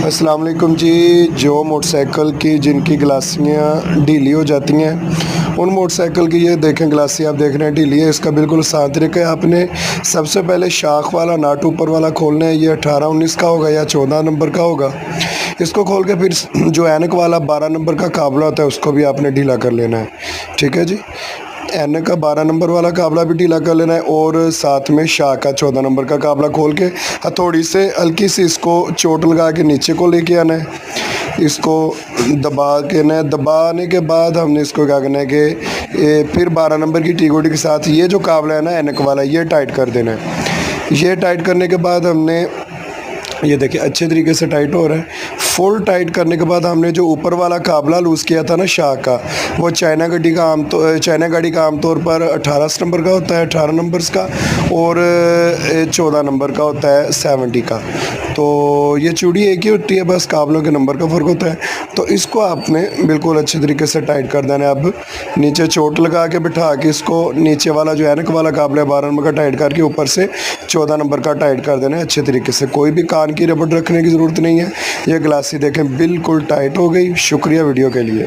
अस्सलाम वालेकुम जी। जो मोटरसाइकिल की जिनकी ग्लासियाँ ढीली हो जाती हैं उन मोटरसाइकिल की ये देखें ग्लासी आप देख रहे हैं ढीली है। इसका बिल्कुल आसान तरीका है। आपने सबसे पहले शाख वाला नाट ऊपर वाला खोलना है। ये 18-19 का होगा या 14 नंबर का होगा। इसको खोल के फिर जो ऐनक वाला 12 नंबर का काबला होता है उसको भी आपने ढीला कर लेना है। ठीक है जी। ऐनक का 12 नंबर वाला काबला भी ढीला कर लेना है और साथ में शाह का 14 नंबर का काबला खोल के हथौड़ी से हल्की सी इसको चोट लगा के नीचे को लेके आना है। इसको दबा के ना दबाने के बाद हमने इसको क्या करना है कि फिर 12 नंबर की टी-गोटी के साथ ये जो काबला है ना ऐनक वाला ये टाइट कर देना है। ये टाइट करने के बाद हमने ये देखिए अच्छे तरीके से टाइट हो रहा है। फुल टाइट करने के बाद हमने जो ऊपर वाला काबला लूज़ किया था ना शाह का, वो चाइना गाड़ी का आमतौर पर 18 नंबर का होता है, 18 नंबर्स का, और 14 नंबर का होता है 70 का। तो ये चूड़ी एक ही होती है, बस काबलों के नंबर का फ़र्क होता है। तो इसको आपने बिल्कुल अच्छे तरीके से टाइट कर देना है। अब नीचे चोट लगा के बिठा के इसको नीचे वाला जो ऐनक वाला काबला है 12 नंबर का टाइट करके ऊपर से 14 नंबर का टाइट कर देना है अच्छे तरीके से। कोई भी कान की रबड़ रखने की ज़रूरत नहीं है। ये ग्लासी देखें बिल्कुल टाइट हो गई। शुक्रिया वीडियो के लिए।